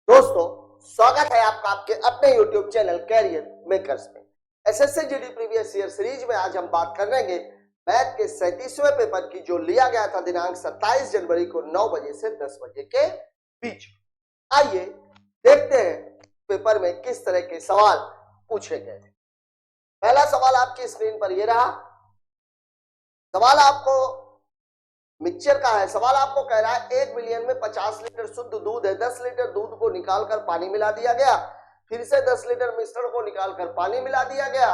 दोस्तों, स्वागत है आपका आपके अपने YouTube चैनल कैरियर मेकर्स में। SSC GD previous year series में आज हम बात करेंगे मैथ के 37वें पेपर की, जो लिया गया था दिनांक 27 जनवरी को 9 बजे से 10 बजे के बीच। आइए देखते हैं पेपर में किस तरह के सवाल पूछे गए थे। पहला सवाल आपकी स्क्रीन पर यह रहा। सवाल आपको मिक्सचर का है। सवाल आपको कह रहा है 1 मिलियन में 50 लीटर शुद्ध दूध है। 10 लीटर दूध को निकालकर पानी मिला दिया गया, फिर से 10 लीटर मिश्रण को निकालकर पानी मिला दिया गया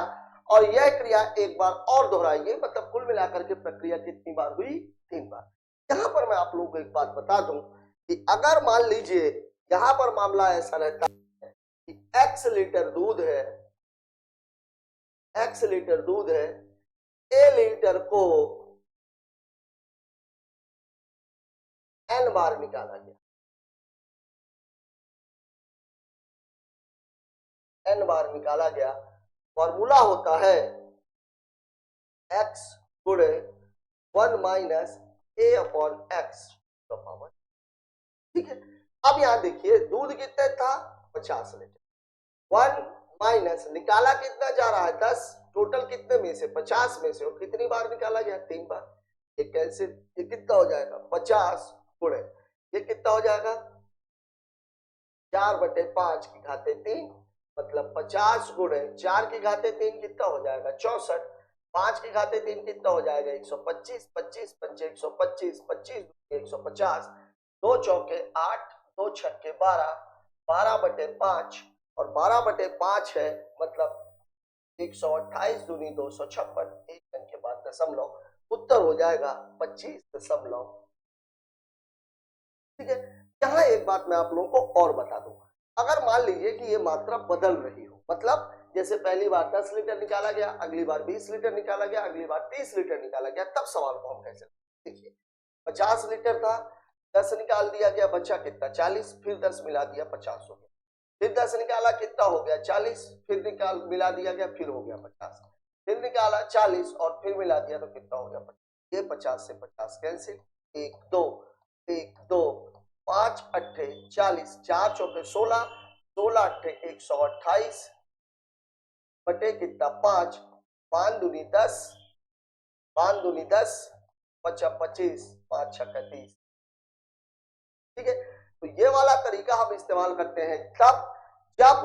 और यह क्रिया एक बार और दोहराइए। मतलब कुल मिलाकर के प्रक्रिया कितनी बार हुई? 3 बार। यहां पर मैं आप लोगों को एक बात बता दूं कि अगर मान लीजिए यहां पर मामला ऐसा रहता है कि x लीटर दूध है, a लीटर को n बार निकाला गया, n बार निकाला गया। फॉर्मूला होता है x गुणे 1 माइनस a अपॉन x का पावर। ठीक है, अब यहां देखिए दूध कितने था? 50 लीटर। 1 माइनस निकाला कितना जा रहा है? 10। टोटल कितने में से? 50 में से। और कितनी बार निकाला गया? 3 बार। ये कैसे? ये कितना हो जाएगा? 50 गुणे ये कितना हो जाएगा? 4/5 की घाते 3, मतलब 50 गुणे 4 की घाते 3 कितना हो जाएगा? 64। 5 की घाते 3 कितना हो जाएगा? 125। 25 पंचे 125, 25 150, 2 चौके 8, 2 छक्के 12, 12/5 और 12/5 है, मतलब 128 दूनी 256, एक अंक के बाद दशमलव, उत्तर हो जाएगा 25.। ठीक है, यहां एक बात मैं आप लोगों को और बता दूं। अगर मान लीजिए कि ये मात्रा बदल रही हो, मतलब जैसे पहली बार 10 लीटर निकाला गया, अगली बार 20 लीटर निकाला गया, अगली बार 30 लीटर निकाला गया, तब सवाल को हम कैसे? देखिए 50 लीटर था, 10 निकाल दिया गया, बचा कितना? 40। फिर 10 मिला दिया, 50 हो गया। फिर 10 निकाला, कितना हो गया? 40। फिर निकाल मिला दिया गया, फिर हो गया 50। फिर निकाला 40 और फिर मिला दिया तो कितना हो गया? 50। ये 50 से 50 कैंसिल। 1 2 1 2 5 अट्ठे 40, 4 चौके 16, 16 अट्ठे 128 बटे कितना? 5, 5 दूनी 10, 5 दूनी 10, 25 25, 5 छक्का 30। ठीक है, तो ये वाला तरीका हम इस्तेमाल करते हैं तब जब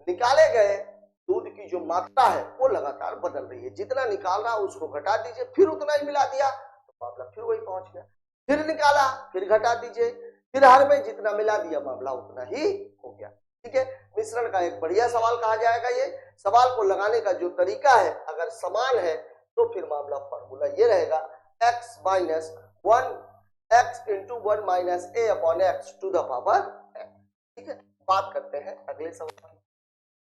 निकाले गए दूध की जो मात्रा है वो लगातार बदल रही है। जितना निकाल रहा उसको घटा दीजिए, फिर उतना ही मिला दिया तो मामला फिर वही पहुंच गया। फिर निकाला, फिर घटा दीजिए, फिर हर में जितना मिला दिया मामला उतना ही हो गया। ठीक है, मिश्रण का एक बढ़िया सवाल कहा जाएगा। ये सवाल को लगाने का जो तरीका है अगर समान है तो फिर मामला फॉर्मूला ये रहेगा x minus 1 x into 1 minus a upon x to the power n। ठीक है, बात करते हैं अगले सवाल।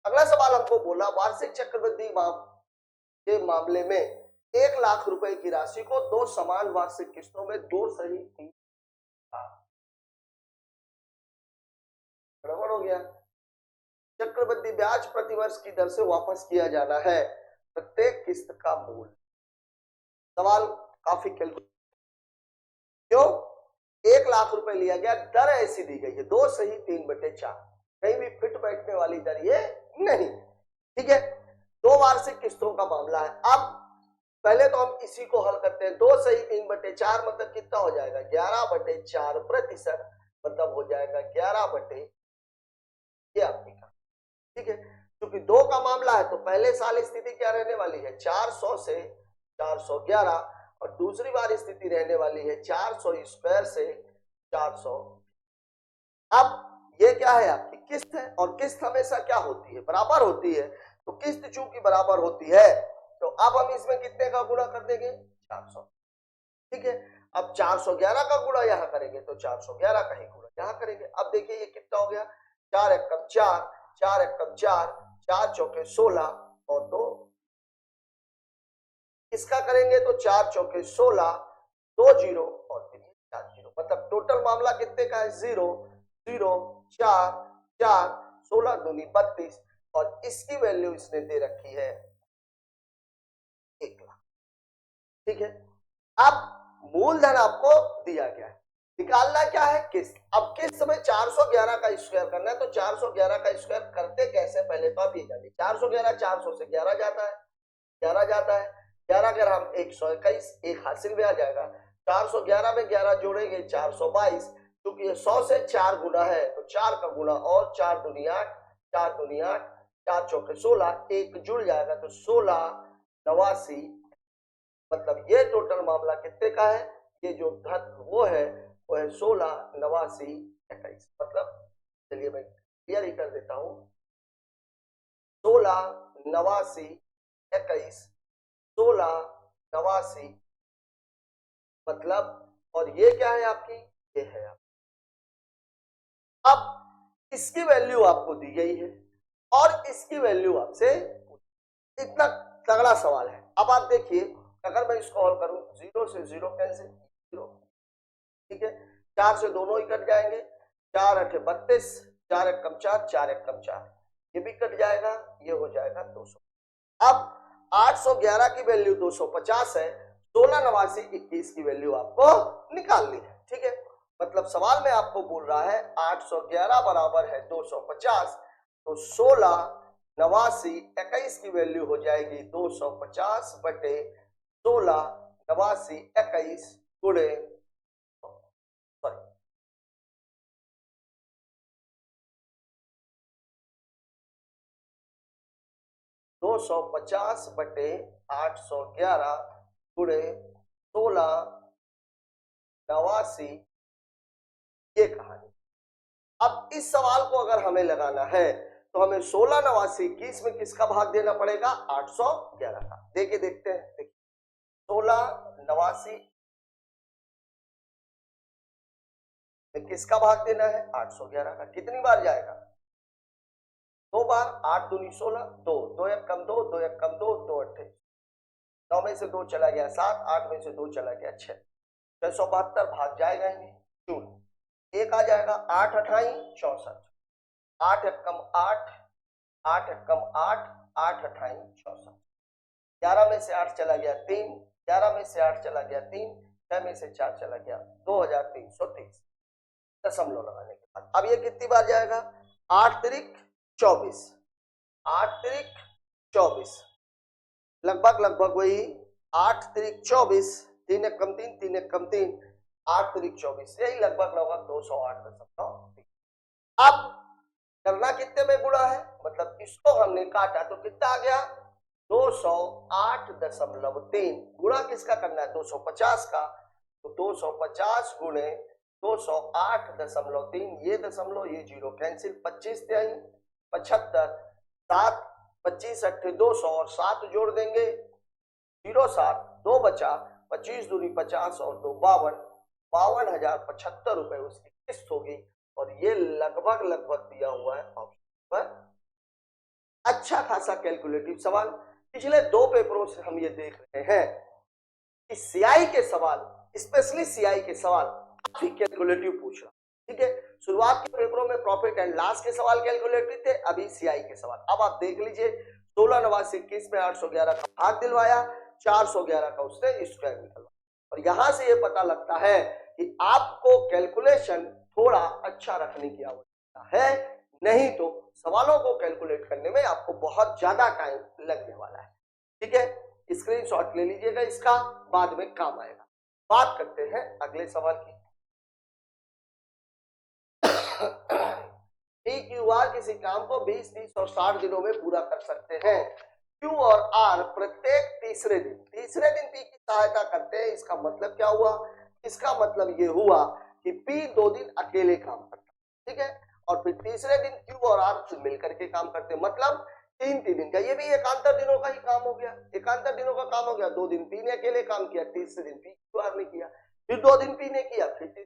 अगला सवाल हमको बोला वार्षिक चक्रवृद्धि के मामले में 1 लाख रुपए की राशि को 2 समान वार्षिक किस्तों में 2 सही 3 गड़बड़ हो गया। चक्रवृद्धि ब्याज प्रतिवर्ष की दर से वापस किया जाना है प्रत्येक किस्त का मूल। सवाल काफी कैलकुलेट। क्यों? 1 लाख रुपए लिया गया, दर ऐसी दी गई है 2 सही 3/4, कहीं भी फिट बैठने वाली दर ये नहीं। ठीक है, 2 वार्षिक किस्तों का मामला है। अब पहले तो हम इसी को हल करते हैं। 2 सही 3/4 मतलब कितना हो जाएगा? 11/4%, मतलब हो जाएगा 11 ये आपकी का। ठीक है, क्योंकि 2 का मामला है तो पहले साल स्थिति क्या रहने वाली है? 400 से 411 और दूसरी बार स्थिति रहने वाली है 400 स्क्वायर से 400। अब ये क्या है? आपकी किस्त है और किस्त हमेशा क्या होती है? बराबर होती है। तो किस्त चूंकि बराबर होती है तो अब हम इसमें कितने का गुणा कर देंगे? 400। ठीक है, अब 411 का गुणा यहां करेंगे तो 411 का ही गुणा यहां करेंगे। अब देखिए ये कितना हो गया? 4 एकम 4, 4 एकम 4, 4 चौके 16 और 2। इसका करेंगे तो 4 चौके 16, 2 जीरो और 4 जीरो, मतलब टोटल मामला कितने का है? 0 0 4 4, 16 दूनी 32 और इसकी वैल्यू इसने दे रखी है 1 लाख। ठीक है, अब मूलधन आपको दिया गया है। निकालना क्या है, किस्त। अब किस्त में 411 का स्क्वायर करना है, तो 411 का स्क्वायर करते कैसे, पहले तो आप ये जानिए। 411 400 से 11 जाता है, 11 जाता है, 11 अगर हम 121, एक हासिल में आ जाएगा। 411 में 11 जोड़ेंगे 422, क्योंकि ये 100 से 4 गुना है तो 4 का गुना और 4 दूनी 8, 4 दूनी 8, 4 चौके 16, एक जुड़ जाएगा तो 16 89। मतलब ये टोटल मामला कितने का है, ये जो धन वो है 16 89 21। मतलब चलिए मैं क्लियर ही कर देता हूं, 16 89 21, 16 89, मतलब, और ये क्या है आपकी, ये है आप। अब इसकी वैल्यू आपको दी गई है और इसकी वैल्यू आपसे, इतना तगड़ा सवाल है। अब आप देखिए, अगर मैं इसको हल करूं, 0 से 0 कैंसिल, 0, ठीक है, 4 से दोनों ही कट जाएंगे, 4 8 32, 4 1 कम 4, 4 1 कम 4, ये भी कट जाएगा, ये हो जाएगा 200। अब 811 की वैल्यू 250 है, 16 89 21 की वैल्यू आपको निकालनी है, ठीक है। मतलब सवाल में आपको बोल रहा है 811 बराबर है 250, तो 16 89 21 की वैल्यू हो जाएगी 250 बटे 16 89 21 गुणे, सॉरी 250 बटे 811 गुणे 16 89, ये कहानी। अब इस सवाल को अगर हमें लगाना है तो हमें 16 89 21 में किसका भाग देना पड़ेगा, 811 का। देखिए देखते हैं, देखिए 16 89 में किसका भाग देना है, 811 का। कितनी बार जाएगा, 2 बार, 8 दूनी 16, 2 2 1 कम 2, 2 1 कम 2, 2 8, 9 में से 2 चला गया 7, 8 में से 2 चला गया 6, 672 भाग जाएगा ही नहीं, शून्य, एक आ जाएगा, 8 अठाई 64, 8 1 कम 8, 8 1 कम 8, 8 अठाई 64, 11 में से 8 चला गया 3, 11 में से 8 चला गया 3, 6 में से 4 चला गया 2330, दशमलव लगाने के बाद। अब ये कितनी बार जाएगा, 8 तिरिक 24, 8 तिरिक 24, लगभग लगभग वही 8 तिरिक 24, 3 1 कम 3, 3 1 कम 3, 8 तिरिक 24, यही लगभग लगभग 208.3। अब करना कितने में गुणा है, मतलब इसको हमने काटा तो कितना आ गया, 208.3। गुणा किसका करना है, 250 का, तो 250 गुणे 208.3, ये दशमलव ये जीरो कैंसिल, 25 तिहाई 75, 7 25 अट्ठे 200 और 7 जोड़ देंगे 07, 2 बचा, 25 दूनी 50 और 2 52, 52,075 रुपए उसकी किस्त होगी। और ये लगभग लगभग दिया हुआ है ऑप्शन पर। अच्छा खासा कैलकुलेटिव सवाल, पिछले 2 पेपरों से हम ये देख रहे हैं कि सीआई के सवाल, स्पेशली सीआई के सवाल काफी कैलकुलेटिव पूछ रहा, ठीक है। शुरुआत के पेपरों में प्रॉफिट एंड लॉस के सवाल कैलकुलेटिव थे, अभी सीआई के सवाल। अब आप देख लीजिए, 16 89 21 में 811 का भाग दिलवाया, 411 का उसने स्क्वायर निकलवाया, और यहां से ये पता लगता है कि आपको कैलकुलेशन थोड़ा अच्छा रखने की आवश्यकता है, नहीं तो सवालों को कैलकुलेट करने में आपको बहुत ज्यादा टाइम लगने वाला है, ठीक है। स्क्रीनशॉट ले लीजिएगा, इसका बाद में काम आएगा। बात करते हैं अगले सवाल की। पी क्यू आर किसी काम को 20 30 और 60 दिनों में पूरा कर सकते हैं। क्यू और आर प्रत्येक तीसरे दिन पी की सहायता करते हैं। इसका मतलब क्या हुआ, इसका मतलब ये हुआ कि पी 2 दिन अकेले काम करता है, ठीक है, और फिर तीसरे दिन क्यू और आर मिलकर के काम करते हैं, मतलब 3 दिन का। ये भी एकांतर दिनों का ही काम हो गया, एकांतर दिनों का काम हो गया। 2 दिन पी ने अकेले काम किया, तीसरे दिन पी क्यू आर ने किया, फिर 2 दिन पी ने किया, फिर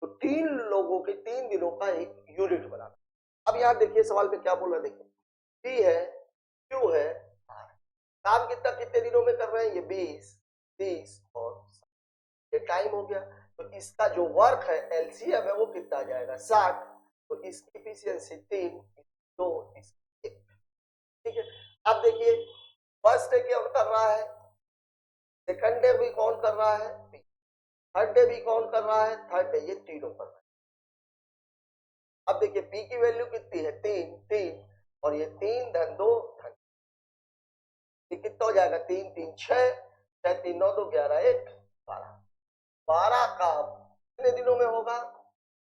तो 3 लोगों के 3 दिनों का एक यूनिट बना। अब यहां देखिए सवाल में क्या बोल रहा है, देखिए पी है, क्यू है, आर, काम कितना कितने दिनों में कर रहे हैं, ये 20 30 और ये टाइम हो गया। तो इसका जो वर्क है एलसीएम है वो कितना आ जाएगा, 60, तो इसकी एफिशिएंसी 3 2 ठीक है। अब देखिए फर्स्ट डे कौन कर रहा है, सेकंड डे भी कौन कर रहा है, थर्ड डे भी कौन कर रहा है, थर्ड डे ये तीनों कर रहा है। अब देखिए पी की वैल्यू कितनी है, 3 और ये 3 धन 2 धन, ये कितना हो जाएगा, 3 3 6, 6 3 9 2 11 1 12, 12 काम कितने दिनों में होगा,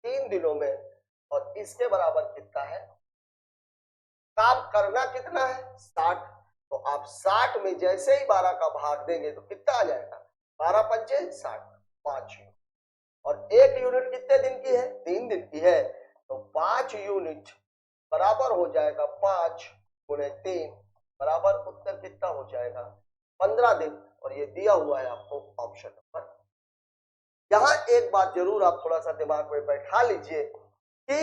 3 दिनों में। और इसके बराबर कितना है, काम करना कितना है 60, तो आप 60 में जैसे ही 12 का भाग देंगे तो कितना आ जाएगा, 12 पंचे 60, 5 यूनिट। और एक यूनिट कितने दिन की है, 3 दिन की है, तो 5 यूनिट बराबर हो जाएगा 5 गुणे 3 बराबर उत्तर कितना हो जाएगा, 15 दिन। और ये दिया हुआ है आपको ऑप्शन नंबर। यहां एक बात जरूर आप थोड़ा सा दिमाग में बैठा लीजिए कि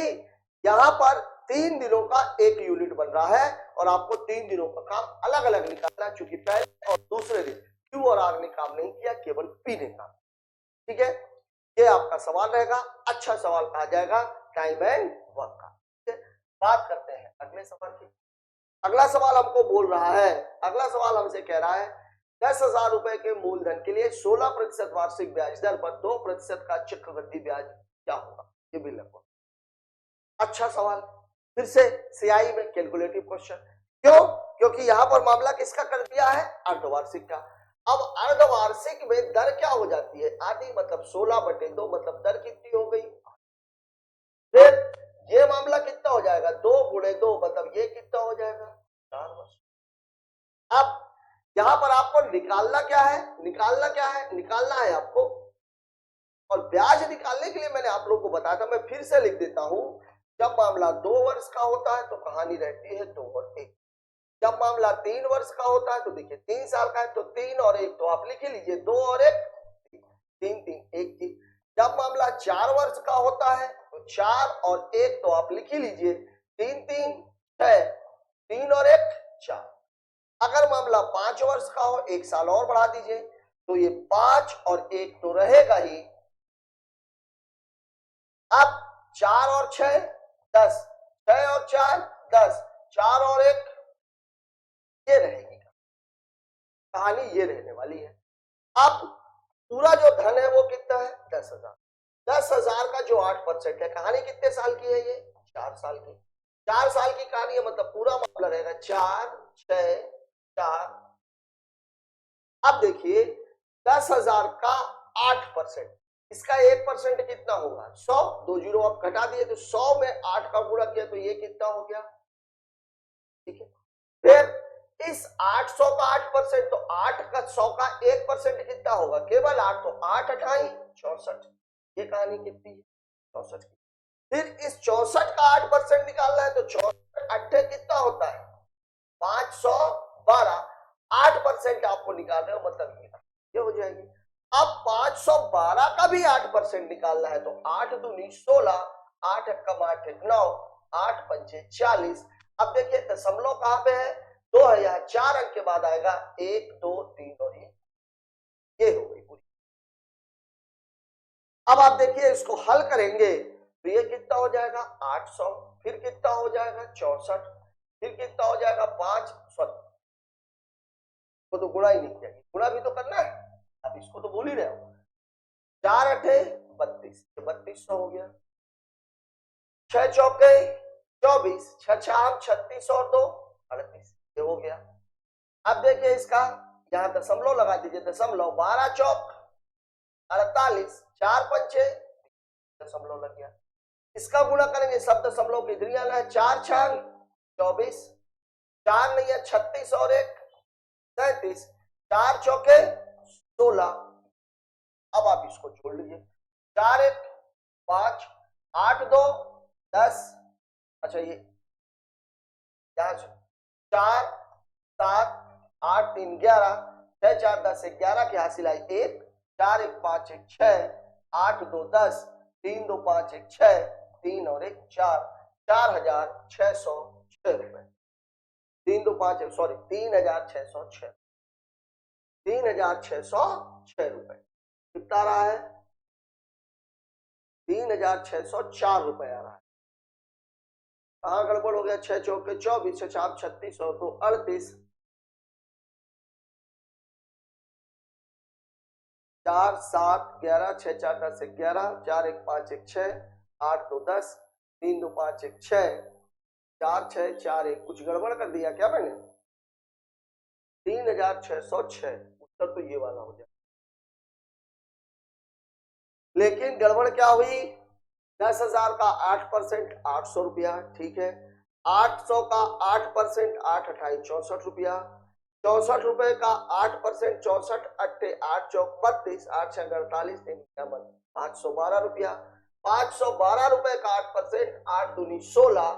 यहां पर 3 दिनों का एक यूनिट बन रहा है और आपको 3 दिनों का काम अलग अलग निकालना है, चूंकि पहले और दूसरे दिन क्यू और आर ने काम नहीं किया, केवल पी ने काम। ठीक है, ये आपका सवाल रहेगा, अच्छा सवाल कहा जाएगा टाइम एंड वर्क का। बात करते हैं अगले सवाल की। अगला सवाल हमको बोल रहा है, अगला सवाल हमसे कह रहा है 10,000 रुपए के मूलधन के लिए 16% वार्षिक ब्याज दर पर 2% का चक्रवृद्धि ब्याज क्या होगा। ये भी लगभग अच्छा सवाल, फिर से सीआई में कैलकुलेटिव क्वेश्चन। क्यों, क्योंकि यहां पर मामला किसका कर दिया है, अर्धवार्षिक का। अब अर्धवार्षिक में दर क्या हो जाती है, आधी, मतलब 16/2, मतलब दर कितनी हो गई। फिर ये मामला कितना हो जाएगा, 2 गुणे 2, मतलब ये कितना हो जाएगा, 4 वर्ष। अब यहां पर आपको निकालना क्या है, निकालना क्या है, निकालना है आपको, और ब्याज निकालने के लिए मैंने आप लोगों को बताया था, मैं फिर से लिख देता हूं। जब मामला 2 वर्ष का होता है तो कहानी रहती है 2 और 1। जब मामला 3 वर्ष का होता है तो देखिए 3 साल का है तो 3 और 1, तो आप लिख लीजिए 2 और 1 3 3 1 की। जब मामला 4 वर्ष का होता है तो 4 और 1, तो आप लिख ही लीजिए 3 3 6, 3 और 1 4। अगर मामला 5 वर्ष का हो, 1 साल और बढ़ा दीजिए, तो ये 5 और 1 तो रहेगा ही। अब 4 और 6 10, 6 और 4 10, 4 और 1 ये रहेगी, कहानी ये रहने वाली है। अब पूरा जो धन है वो कितना है, 10,000। 10,000 का जो 8% है, कहानी कितने साल की है, ये 4 साल की। 4 साल की कहानी है, मतलब पूरा मामला रहेगा 4 6 4। अब देखिए 10,000 का 8%, इसका 1% कितना होगा, 100। 2 जीरो आप घटा दिए तो 100 में 8 का गुणा किया तो ये कितना हो गया। ठीक है, फिर इस 800 का 8%, तो 8 का 100 का 1% कितना होगा, केवल 8, तो 8 अठाई 64। ये कहानी कितनी है, 64 की। फिर इस 64 का 8% निकालना है तो 64 अट्ठे कितना होता है, 512। 8% आपको निकालना है, मतलब ये हो जाएगी। अब 512 का भी 8% निकालना है तो 8 दूनी 16, 8 कम 8 9, 8 पंचे 40। अब देखिए दशमलव कहां पे है, 2 है, यहां 4 अंक के बाद आएगा 1 2 3 और ये हो गई पूरी। अब आप देखिए इसको हल करेंगे तो ये कितना हो जाएगा 800, फिर कितना हो जाएगा 64, फिर कितना हो जाएगा 5 को तो गुणा ही नहीं किया, गुणा भी तो करना है, अब इसको तो बोल ही रहे हो। 4 अठे 32, 3200 हो गया। 6 चौके 24, 6 छाम 36 और 2 38, ये हो गया। अब देखिए इसका यहां दशमलव लगा दीजिए, दशमलव 12 चौक 48, 4 पंचे दशमलव लग गया। इसका गुणा करेंगे, सब दशमलव के इधर आना है, 4 छांग 24, 4 नहीं है 36 और 1 37, 4 चौके 16। अब आप इसको जोड़ लीजिए, 4 1 5, 8 2 10, अच्छा ये यहां से 4 7 8 3 11, 6 4 10 11 की हासिल आई 1, 4 1 5 1 6, 8 2 10, 3 2 5 1 6, 3 और 1 4, 4,606 रुपए। 3 2 5 सॉरी 3,606, 3,606 रुपए कितना रहा है, 3,604 रुपए आ रहा है। कहां गड़बड़ हो गया, 6 चौके 24, 6 4 36 और 2 38। 4 7 11 6 4 10 11 4 1 5 1 6 8 2 10 3 2 5 1 6 4 6 4 1 कुछ गड़बड़ कर दिया क्या मैंने? 3606। उत्तर तो ये वाला हो जाए, लेकिन गड़बड़ क्या हुई? 10,000 का 8% 800 रुपया, ठीक है। 800 का 8% 8 अठाई 64 रुपया, 64 रुपए का 8% 64 अट्ठे 8 चौक 32 8 छह 48 512 रुपया, 512 रुपए का 8% 8 दूनी 16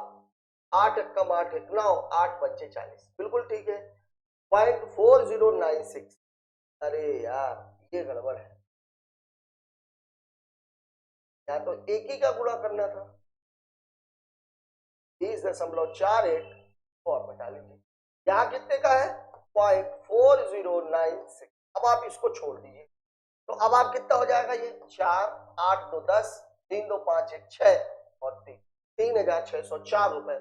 8 कम 8 1 9 8 बच्चे 40, बिल्कुल ठीक है। 0.4096। अरे यार ये गड़बड़ है, या तो एक ही का गुणा करना था। 30.48 और बता लीजिए, यहाँ कितने का है? 0.4096। अब आप इसको छोड़ दीजिए, तो अब आप कितना हो जाएगा ये? 4 8 2 10 3 2 5 1 6 और 3 3604 रुपए,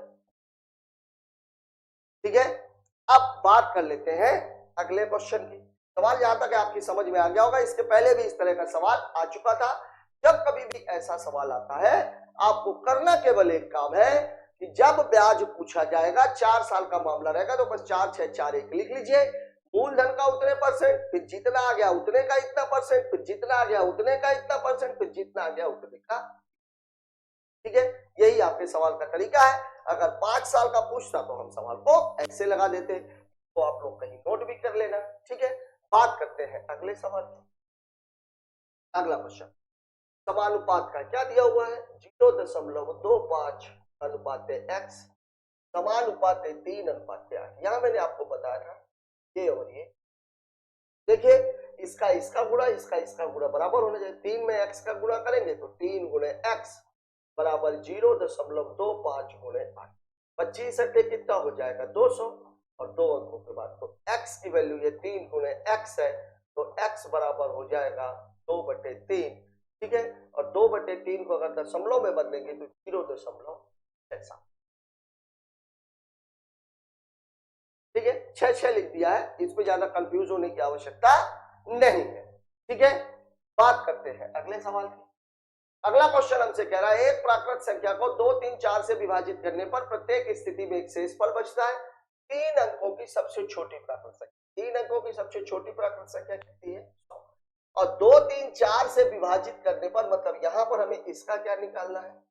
ठीक है। अब बात कर लेते हैं अगले क्वेश्चन की। सवाल जहां तक है आपकी समझ में आ गया होगा, इसके पहले भी इस तरह का सवाल आ चुका था। जब कभी भी ऐसा सवाल आता है, आपको करना केवल एक काम है कि जब ब्याज पूछा जाएगा, 4 साल का मामला रहेगा, तो बस 4 6 4 1 लिख लीजिए। मूलधन का उतने परसेंट, फिर जितना आ गया उतने का इतना परसेंट, फिर जितना आ गया उतने का इतना परसेंट, फिर जितना आ गया उतने का, ठीक है। यही आपके सवाल का तरीका है। अगर 5 साल का पूछता तो हम सवाल को ऐसे लगा देते, तो आप लोग कहीं नोट भी कर लेना, ठीक है। बात करते हैं अगले सवाल की। अगला क्वेश्चन, समानुपात का क्या दिया हुआ है? 0.25 अनुपात x समानुपात 3 अनुपात 8। यहां मैंने आपको बताया था ये और ये, देखिए इसका इसका गुणा, इसका इसका गुणा बराबर होना चाहिए। 3 में x का गुणा करेंगे तो 3 गुणे x बराबर 0.25 गुणे 8, 25 अट्ठे कितना हो जाएगा? 200, और 2 अंकों के बाद तो x की वैल्यू ये 3 गुणे x है, तो x बराबर हो जाएगा 2/3, ठीक है। और 2/3 को अगर दशमलव में बदलेंगे तो 0.6, ठीक है। 6 6 लिख दिया है, इसमें ज्यादा कंफ्यूज होने की आवश्यकता नहीं है, ठीक है। बात करते हैं अगले सवाल की। अगला क्वेश्चन हमसे कह रहा है, एक प्राकृत संख्या को 2 3 4 से विभाजित करने पर प्रत्येक स्थिति में एक शेषफल बचता है। 3 अंकों की सबसे छोटी प्राकृत संख्या, 3 अंकों की सबसे छोटी प्राकृत संख्या कितनी है? और 2 3 4 से विभाजित करने पर, मतलब यहां पर हमें इसका क्या निकालना है?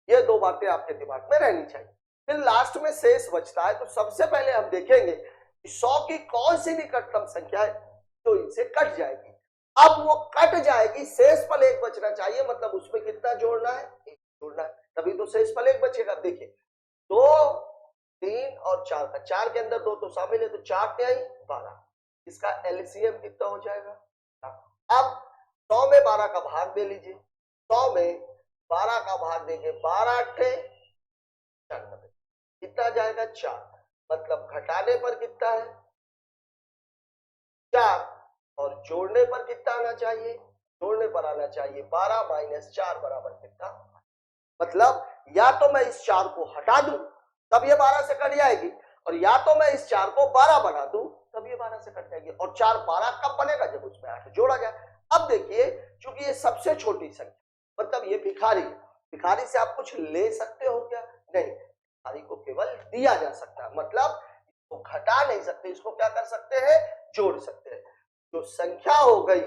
ये दो बातें आपके दिमाग में रहनी चाहिए। फिर लास्ट में शेष बचता है, तो सबसे पहले हम देखेंगे कि 100 की कौन सी निकटतम संख्या है तो इनसे कट जाएगी। अब वो कट जाएगी, शेषफल एक बचना चाहिए, मतलब उसमें कितना जोड़ना है? एक जोड़ना है, तभी तो शेषफल एक बचेगा। देखिए 2 3 और 4 का, 4 के अंदर 2 तो शामिल है, तो 4 पे आई 12, इसका एलसीएम कितना हो जाएगा? अब 100 में 12 का भाग दे लीजिए, 100 में 12 का भाग देंगे, 12 अट्ठे 94, कितना जाएगा? 4, मतलब घटाने पर कितना है? 4, और जोड़ने पर कितना आना चाहिए? जोड़ने पर आना चाहिए 12 माइनस 4 बराबर कितना? मतलब या तो मैं इस 4 को हटा दूं तब ये 12 से कट जाएगी, और या तो मैं इस 4 को 12 बना दूं तब ये 12 से कट जाएगी। और 4 12 कब बनेगा? जब उसमें 8 जोड़ा जाए। अब देखिए, चूंकि ये सबसे छोटी संख्या, मतलब ये भिखारी है, भिखारी से आप कुछ ले सकते हो क्या? नहीं, भिखारी को केवल दिया जा सकता है, मतलब इसको घटा नहीं सकते, इसको क्या कर सकते हैं? जोड़ सकते हैं। जो संख्या हो गई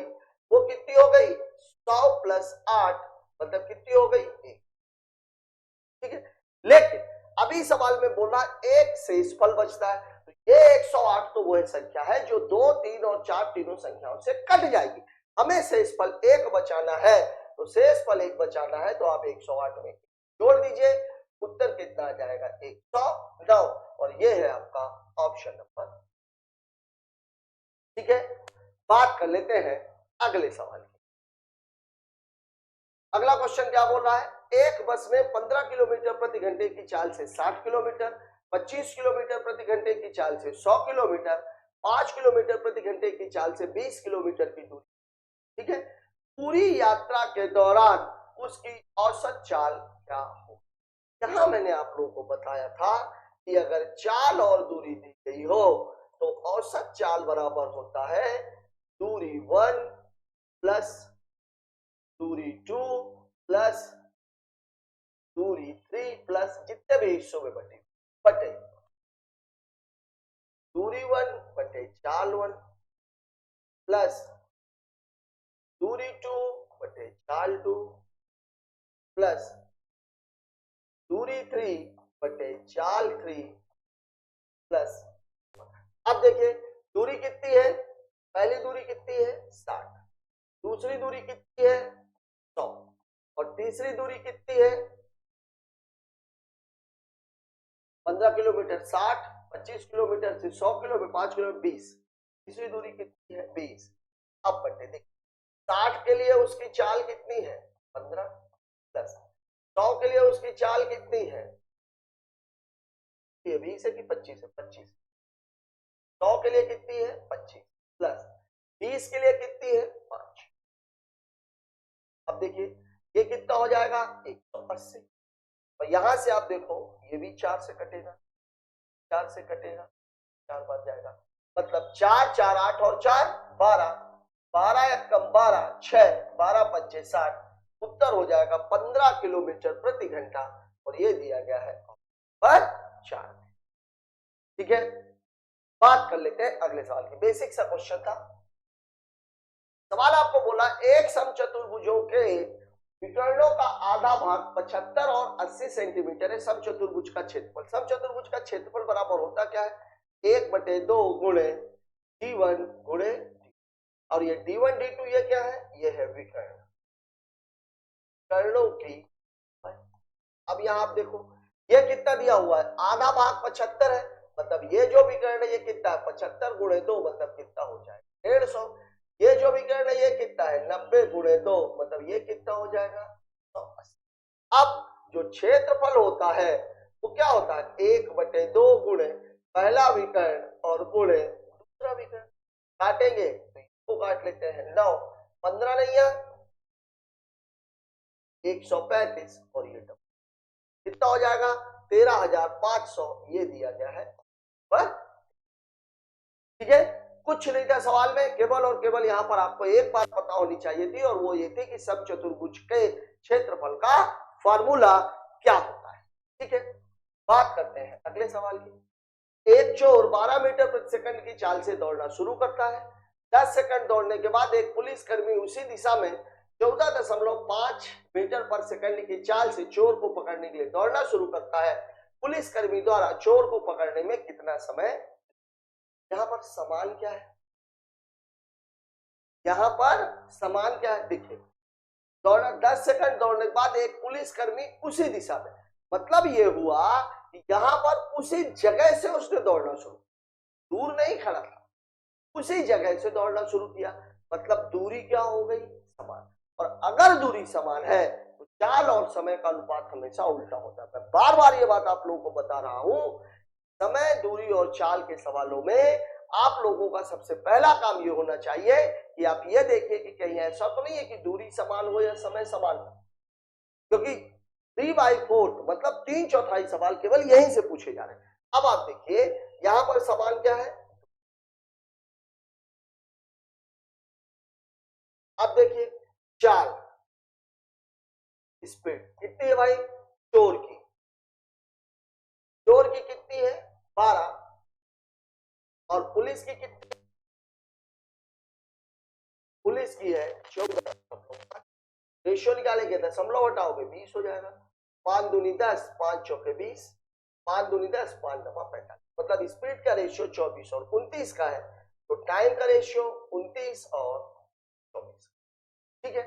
वो कितनी हो गई? 100 प्लस 8, मतलब कितनी हो गई? 1, ठीक है। लेकिन अभी सवाल में बोला एक शेषफल बचता है, तो ये 108 तो वह संख्या है जो 2 3 और 4 तीनों संख्याओं से कट जाएगी। हमें शेषफल 1 बचाना है, तो शेषफल 1 बचाना है, तो आप 108 में जोड़ दीजिए, उत्तर कितना आ जाएगा? 109, और ये है आपका ऑप्शन नंबर, ठीक है। बात कर लेते हैं अगले सवाल की। अगला क्वेश्चन क्या बोल रहा है? एक बस में 15 किलोमीटर प्रति घंटे की चाल से 60 किलोमीटर, 25 किलोमीटर प्रति घंटे की चाल से 100 किलोमीटर, 5 किलोमीटर प्रति घंटे की चाल से 20 किलोमीटर की दूरी, ठीक है। पूरी यात्रा के दौरान उसकी औसत चाल क्या हो? यहां मैंने आप लोगों को बताया था कि अगर चाल और दूरी दी गई हो तो औसत चाल बराबर होता है दूरी 1 प्लस दूरी 2 प्लस दूरी 3 प्लस जितने भी हिस्सों में बटे दूरी 1 बटे चाल 1 प्लस दूरी 2 बटे चाल 2 प्लस दूरी 3 बटे चाल 3 प्लस, अब देखिए दूरी कितनी है, पहली दूरी कितनी है 60, दूसरी दूरी कितनी है 100 और तीसरी दूरी कितनी है 15 किलोमीटर, 60 25 किलोमीटर से 100 किलोमीटर 5 किलोमीटर 20, तीसरी दूरी कितनी है 20। अब बटे देखिए 60 के लिए उसकी चाल कितनी है 15 प्लस 100 के लिए उसकी चाल कितनी है, ये 20 है कि 25 है 25, 100 के लिए कितनी है 25 प्लस 20 के लिए कितनी है 5। अब देखिए ये कितना हो जाएगा 180 और यहां से आप देखो ये भी 4 से कटेगा, 4 से कटेगा 4 बच जाएगा, मतलब 4 4 8 और 4 12, 12 या कम 12 6 12 पंचे 60, उत्तर हो जाएगा 15 किलोमीटर प्रति घंटा और ये दिया गया है पर 4। ठीक है, बात कर लेते हैं अगले सवाल की। बेसिक सा क्वेश्चन था, सवाल आपको बोला एक समचतुर्भुजों के विकर्णों का आधा भाग 75 और 80 सेंटीमीटर है, समचतुर्भुज का क्षेत्रफल। समचतुर्भुज का क्षेत्रफल बराबर होता क्या है 1/2 गुणे d1 गुणे d, और ये d1 d2 ये क्या है, ये है विकर्ण कर्णों की। अब यहाँ आप देखो ये कितना दिया हुआ है, आधा भाग 75 है, मतलब ये जो विकर्ण है ये कितना है 75 गुणे 2, मतलब कितना हो जाएगा 150। ये जो विकर्ण है ये कितना है 90 गुणे 2, मतलब ये कितना हो जाएगा 180। अब जो क्षेत्रफल होता है वो क्या होता है 1/2 गुणे पहला विकर्ण और गुणे दूसरा विकर्ण। काटेंगे तो इसको काट लेते हैं 9 15 नहीं है 135 और ये कितना हो जाएगा 13,500, ये दिया गया है। ठीक है, कुछ नहीं था सवाल में, केवल और केवल यहाँ पर आपको एक बात पता होनी चाहिए थी और वो ये थी कि समचतुर्भुज के क्षेत्रफल का फॉर्मूला क्या होता है। ठीक है, बात करते हैं अगले सवाल की। एक चोर 12 मीटर प्रति सेकंड की चाल से दौड़ना शुरू करता है। 10 सेकंड दौड़ने के बाद एक पुलिसकर्मी उसी दिशा में 14.5 मीटर पर सेकंड की चाल से चोर को पकड़ने के लिए दौड़ना शुरू करता है। पुलिसकर्मी द्वारा चोर को पकड़ने में कितना समय, यहां पर समान क्या है, यहां पर समान क्या है देखिए, दौड़ना 10 सेकंड दौड़ने के बाद एक पुलिसकर्मी उसी दिशा में, मतलब ये हुआ कि यहां पर उसी जगह से उसने दौड़ना शुरू, दूर नहीं खड़ा था, उसी जगह से दौड़ना शुरू किया, मतलब दूरी क्या हो गई समान। और अगर दूरी समान है तो चाल और समय का अनुपात हमेशा उल्टा होता है। मैं बार बार ये बात आप लोगों को बता रहा हूं, समय दूरी और चाल के सवालों में आप लोगों का सबसे पहला काम ये होना चाहिए कि आप ये देखिए कि कहीं ऐसा तो नहीं है कि दूरी समान हो या समय समान हो, क्योंकि 3/4 मतलब 3/4 सवाल केवल यहीं से पूछे जा रहे हैं। अब आप देखिए यहां पर समान क्या है, अब देखिए चाल स्पीड कितनी है भाई, चोर की कितनी है 12 और पुलिस की कितनी, पुलिस की है 14। रेशियो निकालेंगे दशमलव हटाओगे 20 हो जाएगा, 5 दूनी 10 5 चौके 20, 5 दूनी 10 5 9 45, मतलब स्पीड का रेशियो 24 और 29 का है, तो टाइम का रेशियो 29 और 24। ठीक है,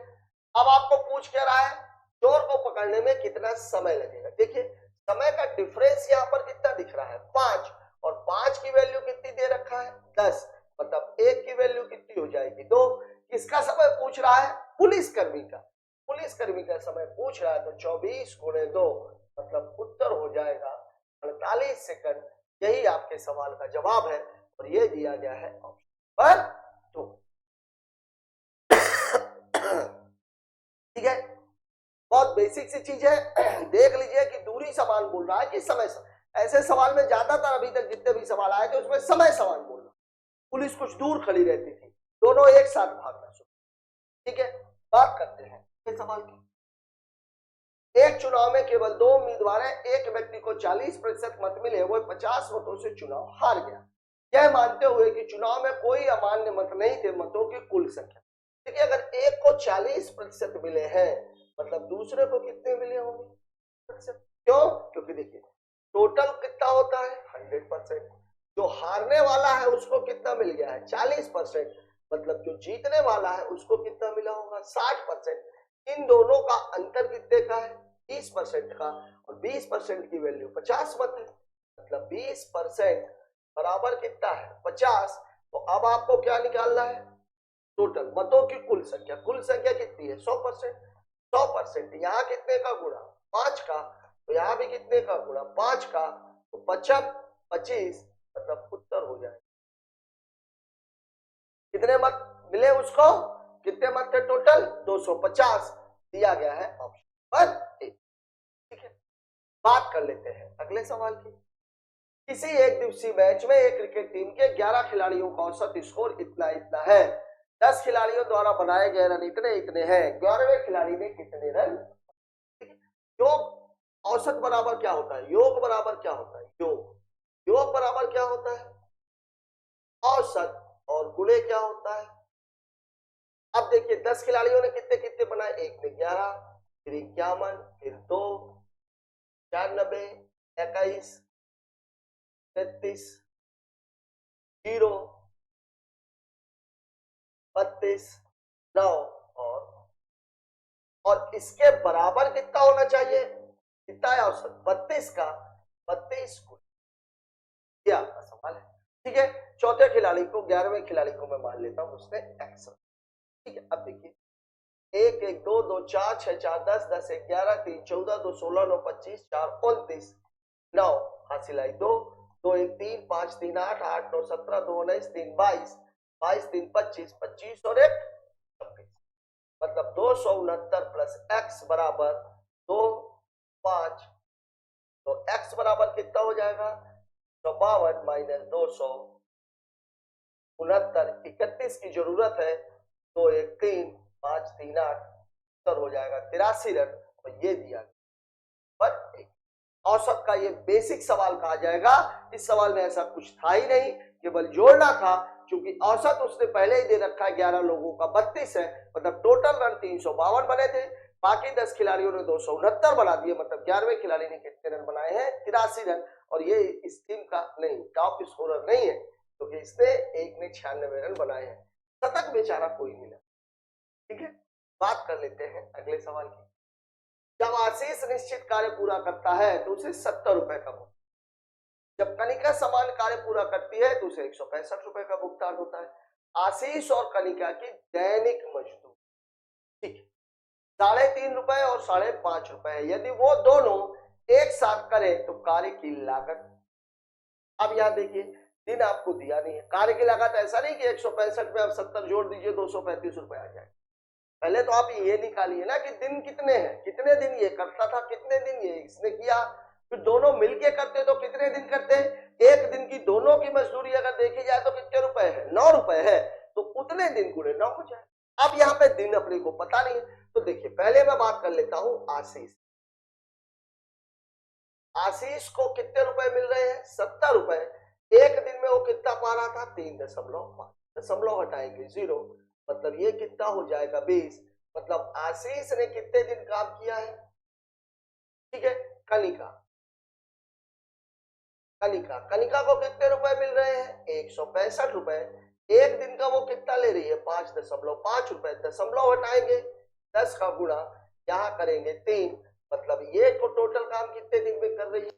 अब आपको पूछ क्या रहा है चोर को पकड़ने में कितना समय लगेगा। देखिए समय का डिफरेंस यहाँ पर कितना दिख रहा है 5, और 5 की वैल्यू कितनी दे रखा है 10, मतलब 1 की वैल्यू कितनी हो जाएगी 2। किसका समय पूछ रहा है पुलिसकर्मी का, पुलिसकर्मी का समय पूछ रहा है, तो 24 गुणे 2 मतलब उत्तर हो जाएगा 48 सेकंड। यही आपके सवाल का जवाब है और ये दिया गया है ऑप्शन पर 2। ठीक है, बहुत बेसिक सी चीज है, देख लीजिए कि दूरी समान बोल रहा है कि समय समान। ऐसे सवाल में ज्यादातर अभी तक जितने भी सवाल आए थे उसमें समय समान बोल रहा, पुलिस कुछ दूर खड़ी रहती थी दोनों एक साथ भागना शुरू। ठीक है, बात करते हैं इस सवाल की। एक चुनाव में केवल 2 उम्मीदवार हैं, एक व्यक्ति को 40% मत मिले, वो 50 मतों से चुनाव हार गया, यह मानते हुए कि चुनाव में कोई अमान्य मत नहीं थे मतों की कुल संख्या। देखिए, अगर एक को 40% मिले हैं, मतलब दूसरे को कितने मिले होंगे? क्यों? क्योंकि देखिए टोटल कितना होता है 100%, जो हारने वाला है उसको कितना मिल गया है 40%, मतलब जो जीतने वाला है उसको कितना मिला होगा 60%। इन दोनों का अंतर कितने का है 20% का, और 20% की वैल्यू 50 मत है, मतलब 20% बराबर कितना है 50। तो अब आपको क्या निकालना है टोटल मतों की कुल संख्या। कुल संख्या कितनी है 100%। 100% यहाँ कितने का गुणा 5 का, तो यहाँ भी कितने का गुणा 5 का, तो 25 मतलब उत्तर हो जाएगा। कितने मत मिले उसको, कितने मत थे टोटल 250, दिया गया है ऑप्शन पर ए। ठीक है, बात कर लेते हैं अगले सवाल की। किसी एक दिवसीय मैच में एक क्रिकेट टीम के 11 खिलाड़ियों का औसत स्कोर इतना इतना है, 10 खिलाड़ियों द्वारा बनाए गए रन इतने इतने हैं, 11वें खिलाड़ी ने कितने रन। योग औसत बराबर क्या होता है, योग बराबर क्या होता है, योग बराबर क्या होता है औसत, और गुणे क्या होता है। अब देखिए 10 खिलाड़ियों ने कितने कितने बनाए, एक ने 11, फिर 51, फिर 2, 94, 21, 33, 0, 32, 9 और इसके बराबर कितना होना चाहिए, कितना है औसत 32 का 32 गुण, ये आपका सवाल है। ठीक है, चौथे खिलाड़ी को 11वें खिलाड़ी को मैं मान लेता हूं उसने एक्स। ठीक है, अब देखिए 1 1 2 2 4 6 4 10 10 1 11 3 14 2 16 9 25 4 29 9 हासिल आई 2 2 1 3 5 3 8 8 9 17 2 19 3 22 22 3 25 25 और 1 26, मतलब 269 प्लस एक्स बराबर 2 5, तो एक्स बराबर कितना हो जाएगा 52 माइनस 269, 31 की जरूरत है, 2 1 3 5 3 8, उत्तर हो जाएगा 83 रन, और ये दिया पर औसत का ये बेसिक सवाल कहा जाएगा। इस सवाल में ऐसा कुछ था ही नहीं, केवल जोड़ना था, क्योंकि औसत उसने पहले ही दे रखा है 11 लोगों का 32 है, मतलब टोटल रन 352 बने थे, बाकी 10 खिलाड़ियों ने 269 बना दिए, मतलब 11वें खिलाड़ी ने कितने रन बनाए हैं 83 रन, और ये इस टीम का नहीं टॉप स्कोरर नहीं है, क्योंकि इसने एक ने 96 रन बनाए हैं, शतक बेचारा कोई मिला। ठीक है, बात कर लेते हैं अगले सवाल की। जब आशीष निश्चित कार्य पूरा करता है तो उसे 70 रुपए का भुगतान, जब कनिका समान कार्य पूरा करती है तो उसे 165 रुपए का भुगतान होता है। आशीष और कनिका की दैनिक मजदूरी ठीक 3.5 रुपए और 5.5 रुपए, यदि वो दोनों एक साथ करें तो कार्य की लागत। अब यहाँ देखिए दिन आपको दिया नहीं है, कार्य की लागत ऐसा नहीं कि 165 में आप 70 जोड़ दीजिए 235 रुपए आ जाए। पहले तो आप ये निकालिए ना कि दिन कितने हैं, कितने दिन ये करता था, कितने दिन ये इसने किया, फिर दोनों मिलके करते तो कितने दिन करते। एक दिन की दोनों की मजदूरी अगर देखी जाए तो कितने रुपए है 9 रुपए है, तो उतने दिन गुणे 9 हो जाए। अब यहाँ पे दिन अपने को पता नहीं है, तो देखिए पहले मैं बात कर लेता हूं आशीष। आशीष को कितने रुपए मिल रहे हैं 70 रुपए, एक दिन में वो कितना पा रहा था 3.5, दशमलव हटाएंगे 0, मतलब ये कितना हो जाएगा 20, मतलब आशीष ने कितने दिन काम किया है। ठीक है, कनिका कनिका कनिका को कितने रुपए मिल रहे हैं 165 रुपए, एक दिन का वो कितना ले रही है 5.5 रुपए, दशमलव हटाएंगे 10 का गुणा यहाँ करेंगे 3, मतलब ये को टोटल काम कितने दिन में कर रही है।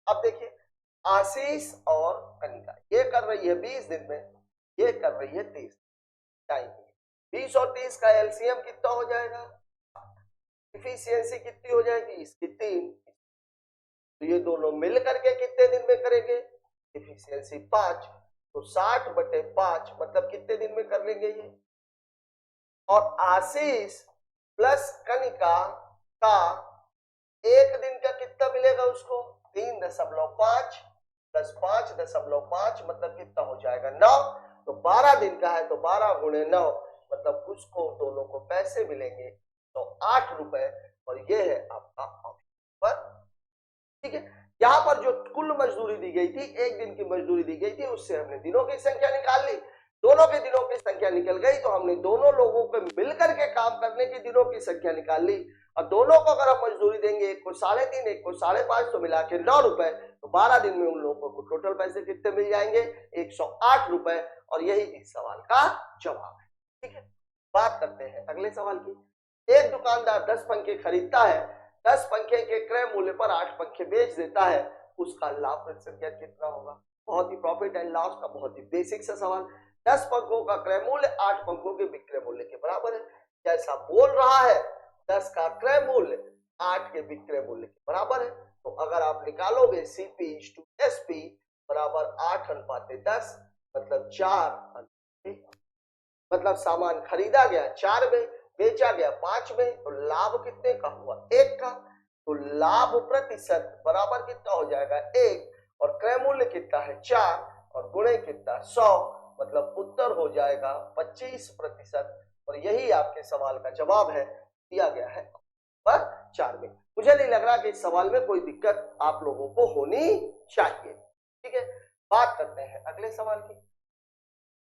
अब देखिए आशीष और कनिका ये कर रही है 20 दिन में, ये कर रही है 30 टाइम। 20 और 30 का एलसीएम कितना हो जाएगा, इफिशियंसी कितनी हो जाएगी इसकी 3, तो ये दोनों मिल करके कितने दिन में करेंगे इफिशियंसी 5, तो 60/5 मतलब कितने दिन में कर लेंगे ये। और आशीष प्लस कनिका का एक दिन का कितना मिलेगा उसको 3.5 प्लस 5.5 मतलब कितना हो जाएगा 9, तो 12 दिन का है तो 12 गुणे 9 मतलब उसको दोनों को पैसे मिलेंगे तो 8 रुपए और ये है आपका ऑप्शन। ठीक है, यहाँ पर जो कुल मजदूरी दी गई थी, एक दिन की मजदूरी दी गई थी, उससे हमने दिनों की संख्या निकाल ली। दोनों के दिनों की संख्या निकल गई तो हमने दोनों लोगों को मिलकर के काम करने की दिनों की संख्या निकाल ली और दोनों को अगर हम मजदूरी देंगे, एक को 3.5 एक को 5.5 तो मिला के 9 रुपए, तो 12 दिन में उन लोगों को टोटल पैसे कितने मिल जाएंगे 108 रुपए और यही इस सवाल का जवाब है। ठीक है, बात करते हैं अगले सवाल की। एक दुकानदार 10 पंखे खरीदता है, 10 पंखे के क्रय मूल्य पर 8 पंखे बेच देता है, उसका लाभ प्रतिशत कितना होगा। बहुत ही प्रॉफिट एंड लॉस का बहुत ही बेसिक सा सवाल। 10 पंखों का क्रय मूल्य 8 पंखों के विक्रय मूल्य के बराबर है। जैसा बोल रहा है 10 का क्रय मूल्य 8 के विक्रय मूल्य के बराबर है, तो अगर आप निकालोगे CP/SP बराबर 8:10 मतलब 4 मतलब सामान खरीदा गया 4 में, बेचा गया 5 में, तो लाभ कितने का हुआ 1 का, तो लाभ प्रतिशत बराबर कितना हो जाएगा 1 और क्रय मूल्य कितना है 4 और गुणे कितना 100 मतलब उत्तर हो जाएगा 25% और यही आपके सवाल का जवाब है, दिया गया है पर 4 में। मुझे नहीं लग रहा कि इस सवाल में कोई दिक्कत आप लोगों को होनी चाहिए। ठीक है, बात करते हैं अगले सवाल की।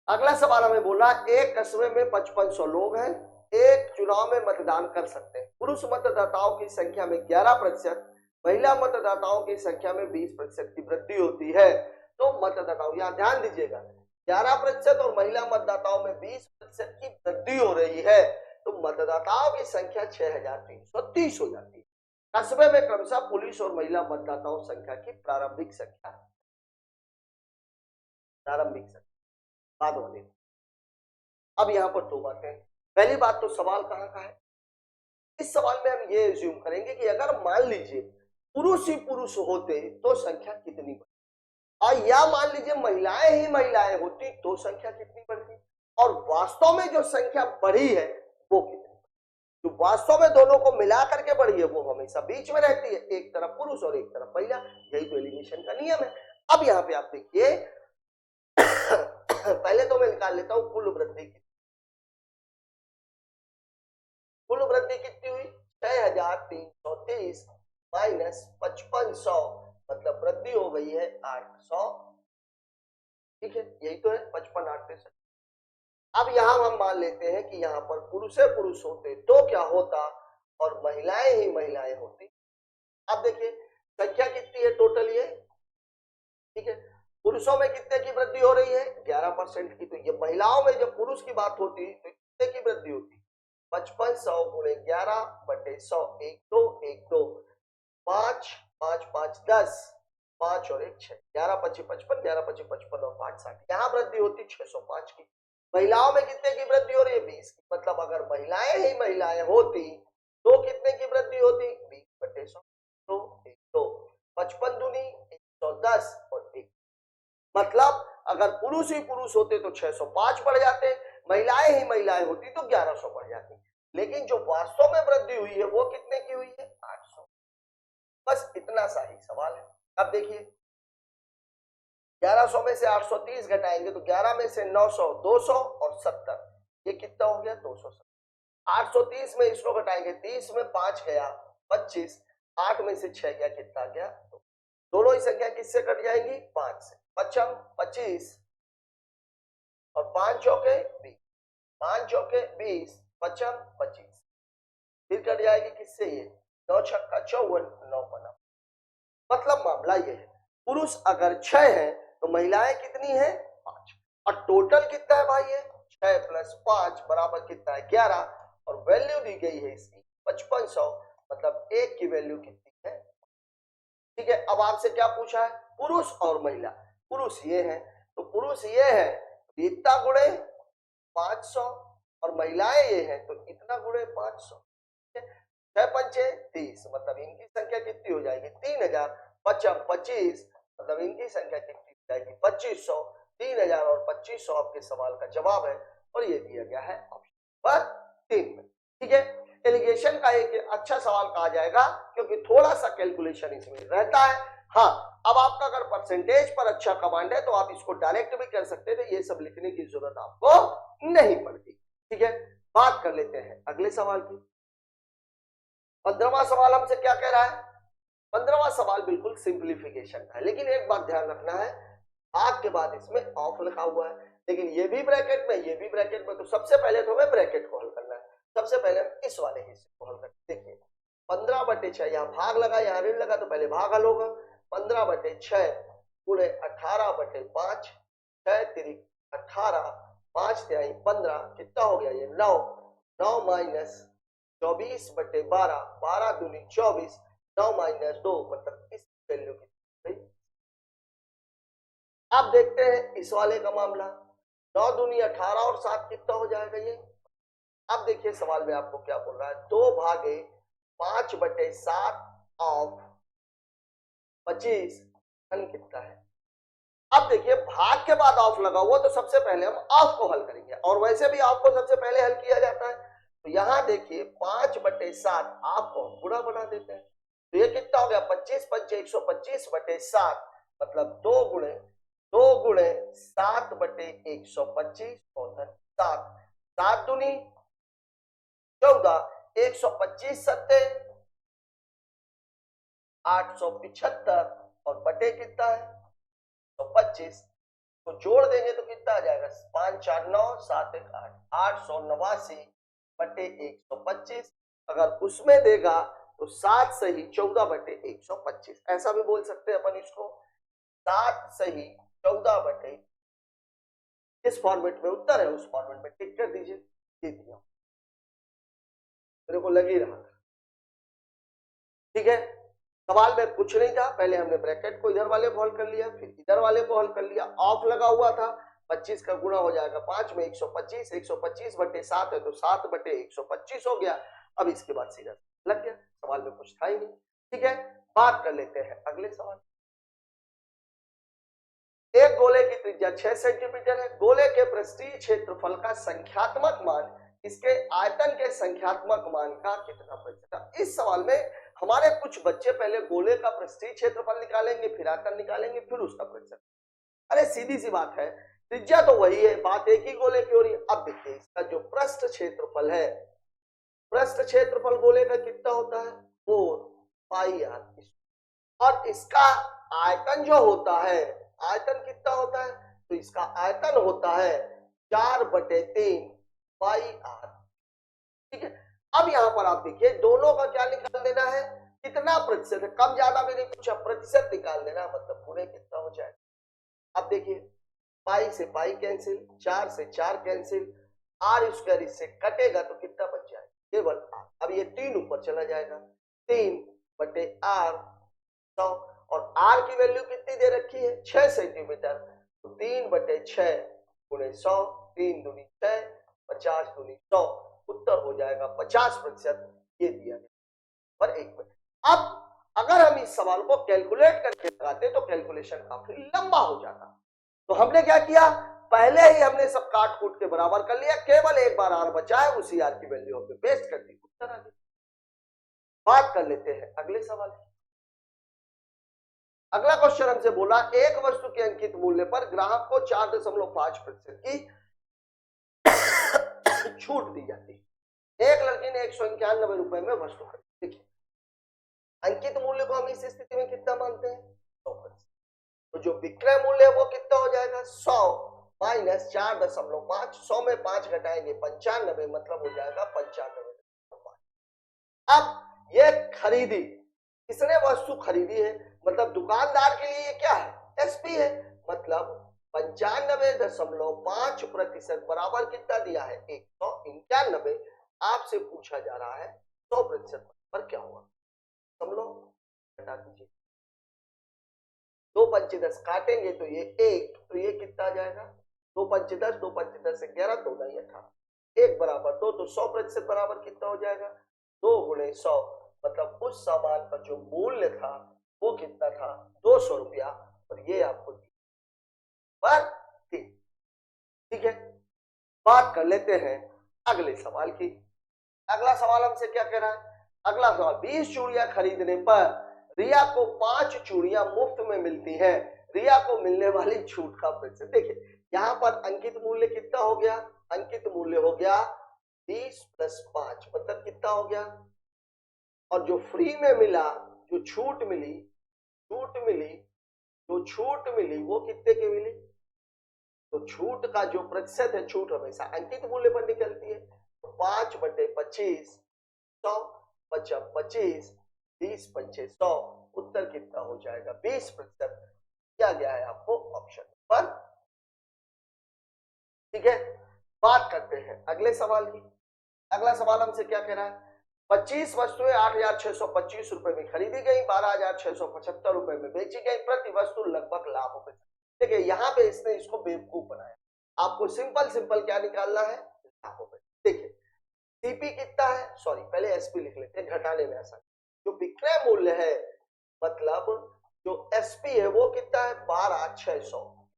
अगला सवाल हमें बोला एक कस्बे में 5500 लोग हैं, एक चुनाव में मतदान कर सकते हैं। पुरुष मतदाताओं की संख्या में 11%, महिला मतदाताओं की संख्या में 20% की वृद्धि होती है, तो मतदाताओं, यहाँ ध्यान दीजिएगा 11% और महिला मतदाताओं में 20% की वृद्धि हो रही है, तो मतदाताओं की संख्या 6330 हो जाती है। कस्बे में क्रमशः पुरुष और महिला मतदाताओं संख्या की प्रारंभिक संख्या बाद वाले। अब यहाँ पर 2 बातें। पहली बात तो सवाल कहाँ का है। इस सवाल में हम ये एज्यूम करेंगे कि अगर मान लीजिए पुरुष ही पुरुष होते तो संख्या कितनी बढ़ती, और या मान लीजिए महिलाएं ही महिलाएं होती तो संख्या कितनी बढ़ती, और वास्तव में जो संख्या बढ़ी है वो कितनी, जो वास्तव में दोनों को मिला करके बढ़ी है वो हमेशा बीच में रहती है, एक तरफ पुरुष और एक तरफ महिला, यही तो एलिमिनेशन का नियम है। अब यहाँ पे आप देखिए पहले तो मैं निकाल लेता हूं कुल वृद्धि की। कुल वृद्धि कितनी हुई 6330 माइनस 5500 मतलब वृद्धि हो गई है 800। ठीक है, यही तो है 55 8 अब यहां हम मान लेते हैं कि यहाँ पर पुरुष होते तो क्या होता और महिलाएं ही महिलाएं होती। अब देखिए संख्या कितनी है टोटल ये, ठीक है, पुरुषों में कितने की वृद्धि हो रही है 11% की, तो ये महिलाओं में जब पुरुष की बात होती तो कितने की वृद्धि होती 5500 गुणे 11 बटे 100 1 2 1 2 5 5 5 10 5 और 1 6 11 25 55 11 25 55 और 5 60, यहाँ वृद्धि होती 605 की। महिलाओं में कितने की वृद्धि हो रही है 20 की, मतलब अगर महिलाएं ही महिलाएं होती तो कितने की वृद्धि होती 20 बटे 100 तो 1 2 55 दूनी 110 और 1, मतलब अगर पुरुष ही पुरुष होते तो 605 बढ़ जाते, महिलाएं ही महिलाएं होती तो 1100 बढ़ जाती, लेकिन जो वास्तव में वृद्धि हुई है वो कितने की हुई है 800। बस इतना सा ही सवाल है। अब देखिए 1100 में से 830 घटाएंगे तो 11 में से 900 200 और 70, ये कितना हो गया 270। 830 में इसको घटाएंगे 30 में 5 गया 25, 8 में से 6 गया कितना गया 2, दोनों ही संख्या किससे कट जाएंगी 5 से, 55 25 और 5 चौके 20, 5 चौके 20 55 25, फिर कट जाएगी किससे ये 9 छक्का 54 9 बना। मतलब मामला ये है पुरुष अगर 6 है तो महिलाएं कितनी है 5, और टोटल कितना है भाई ये 6 प्लस 5 बराबर कितना है 11, और वैल्यू दी गई है इसकी 5500, मतलब एक की वैल्यू कितनी है। ठीक है, अब आपसे क्या पूछा है पुरुष और महिला, पुरुष ये है तो पुरुष ये है तो इतना गुणे 500 और महिलाएं ये है तो इतना गुणे 500, 6 पंचे 30 मतलब इनकी संख्या कितनी हो जाएगी 3000, 55 25 मतलब इनकी संख्या कितनी हो जाएगी 2500, 3000 और 2500 आपके सवाल का जवाब है और ये दिया गया है ऑप्शन नंबर 3 में। ठीक है, एलिगेशन का एक अच्छा सवाल कहा जाएगा क्योंकि थोड़ा सा कैलकुलेशन इसमें रहता है, हाँ, अब आपका अगर परसेंटेज पर अच्छा कमांड है तो आप इसको डायरेक्ट भी कर सकते थे, ये सब लिखने की जरूरत आपको नहीं पड़ती। ठीक है, बात कर लेते हैं अगले सवाल की। 15वां सवाल हमसे क्या कह रहा है? 15वां सवाल बिल्कुल सिंप्लीफिकेशन का है, लेकिन एक बात ध्यान रखना है, भाग के बाद इसमें ऑफ लिखा हुआ है, लेकिन ये भी ब्रैकेट में, ये भी ब्रैकेट में, तो सबसे पहले तो हमें ब्रैकेट को हल करना है। सबसे पहले हम इस वाले हिस्से को हल करते हैं। देखिए 15/6, यहाँ भाग लगा, यहाँ ऋण लगा, तो पहले भाग हल होगा। 15/6 गुणे 18/5, 6 तिरिक 18, 5 तिहाई 15, कितना हो गया ये 9, 9 माइनस 24/12, 12 दूनी 24, 9 माइनस 2, मतलब इस वैल्यू की। अब देखते हैं इस वाले का मामला, 9 दूनी 18 और 7 कितना हो जाएगा ये। अब देखिए सवाल में आपको क्या बोल रहा है, 2/5/7 ऑफ 25 कितना है। अब देखिए भाग के बाद ऑफ लगा हुआ, तो सबसे पहले हम ऑफ को हल करेंगे, और वैसे भी ऑफ को सबसे पहले हल किया जाता है। तो यहां देखिए 5/7 ऑफ को गुणा बना देते हैं, तो ये कितना हो गया 25 पंचे 125/7, मतलब 2 गुणे 7/125 और 7, 7 दूनी 14, 125 सत्ते 875, और बटे कितना है तो 25, तो जोड़ देंगे तो कितना आ जाएगा 5 4 9 7 1 8, 889/125। अगर उसमें देगा तो 7 सही 14/125, ऐसा भी बोल सकते हैं अपन इसको, 7 सही 14 इस फॉर्मेट में उत्तर है, उस फॉर्मेट में टिक कर दीजिए। दे दिया, मेरे को लग ही रहा था। ठीक है, सवाल में कुछ नहीं था, पहले हमने ब्रैकेट को इधर वाले को हल कर लिया, फिर इधर वाले को हल कर लिया, ऑफ लगा हुआ था, 25 का गुणा हो जाएगा 5 में 125, 125/7 है तो 7/125 हो गया। अब इसके बाद सीधा लग गया, सवाल में कुछ था ही नहीं। ठीक है, बात कर लेते हैं अगले सवाल। एक गोले की त्रिज्या 6 सेंटीमीटर है, गोले के पृष्ठीय क्षेत्रफल का संख्यात्मक मान इसके आयतन के संख्यात्मक मान का कितना प्रतिशत। इस सवाल में हमारे कुछ बच्चे पहले गोले का पृष्ठीय क्षेत्रफल निकालेंगे, फिर आयतन निकालेंगे, फिर उसका प्रतिशत। अरे सीधी सी बात है, त्रिज्या तो वही है, बात एक ही गोले की हो रही है। अब देखिए इसका जो पृष्ठ क्षेत्रफल है, पृष्ठ क्षेत्रफल गोले का कितना होता है 4πr, और इसका आयतन जो होता है, आयतन कितना होता है, तो इसका आयतन होता है 4/3πr। ठीक है, अब यहां पर आप देखिए दोनों का क्या निकाल देना है, कितना प्रतिशत है, कम ज्यादा भी नहीं पूछा, प्रतिशत निकाल देना, मतलब पूरे कितना हो जाएगा। अब देखिए पाई से पाई कैंसिल, 4 से 4 कैंसिल, आर स्क्वायर इससे कटेगा तो कितना बच जाएगा केवल आर। अब ये 3 ऊपर चला जाएगा, 3/r 100, और r की वैल्यू कितनी दे रखी है 6 सेंटीमीटर, तो 3/6 गुणे 100, 3 दूनी 6, 50 दूनी 100, उत्तर हो जाएगा 50%, ये दिया गया पर 1 मिनट। अब अगर हम इस सवाल को कैलकुलेट करके लगाते तो कैलकुलेशन काफी लंबा हो जाता, तो हमने क्या किया, पहले ही हमने सब काट कूट के बराबर कर लिया, केवल एक बार आर बचा है, उसी आर की वैल्यू हमने पेस्ट कर दी, उत्तर आ गया। बात कर लेते हैं अगले सवाल। अगला क्वेश्चन हमसे बोला एक वस्तु के अंकित मूल्य पर ग्राहक को 4.5% की छूट दी जाती है। एक लड़की ने 191 रुपए में वस्तु खरीदी। देखिए अंकित मूल्य को हम इस स्थिति में कितना मानते हैं 100%, तो जो विक्रय मूल्य है वो कितना हो जाएगा 100 माइनस 4.5, 100 में 5 घटाएंगे 95, मतलब हो जाएगा 95। अब ये खरीदी, किसने वस्तु खरीदी है, मतलब दुकानदार के लिए ये क्या है एसपी है, मतलब 95.5% बराबर कितना दिया है 191। आपसे पूछा जा रहा है 100% पर क्या होगा, दशमलव घटा दीजिए, 2 पंचे 10 काटेंगे तो ये 1, तो ये कितना आ जाएगा 2 पंचे 10, 2 पंचे 10 11, 2 9 18, 1 बराबर 2, तो 100% बराबर कितना हो जाएगा 2 गुणे 100, मतलब उस सामान का जो मूल्य था वो कितना था 200 रुपया, और ये आपको पर ठीक है। बात कर लेते हैं अगले सवाल की। अगला सवाल हमसे क्या कह रहा है, अगला सवाल 20 चूड़ियां खरीदने पर रिया को 5 चूड़ियां मुफ्त में मिलती हैं, रिया को मिलने वाली छूट का प्रतिशत। देखिए यहाँ पर अंकित मूल्य कितना हो गया, अंकित मूल्य हो गया 20 + 5 मतलब कितना हो गया, और जो फ्री में मिला, जो छूट मिली, जो छूट मिली वो कितने की मिली, तो छूट का जो प्रतिशत है, छूट हमेशा अंकित मूल्य पर निकलती है, तो 5/25 100 बचा 25, 20 पंचे 100, उत्तर कितना हो जाएगा 20% दिया गया है आपको ऑप्शन पर। ठीक है, बात करते हैं अगले सवाल की। अगला सवाल हमसे क्या कह रहा है, 25 वस्तुएं 8,625 रुपए में खरीदी गई, 12,675 रुपए में बेची गई, प्रति वस्तु लगभग लाभ हो। देखिए यहाँ पे इसने इसको बेवकूफ बनाया, आपको सिंपल क्या निकालना है, लाभ हो। देखिए सीपी कितना है, सॉरी पहले एसपी लिख लेते हैं, घटाने में आसान। जो विक्रय मूल्य है मतलब जो एसपी है वो कितना है 12,600,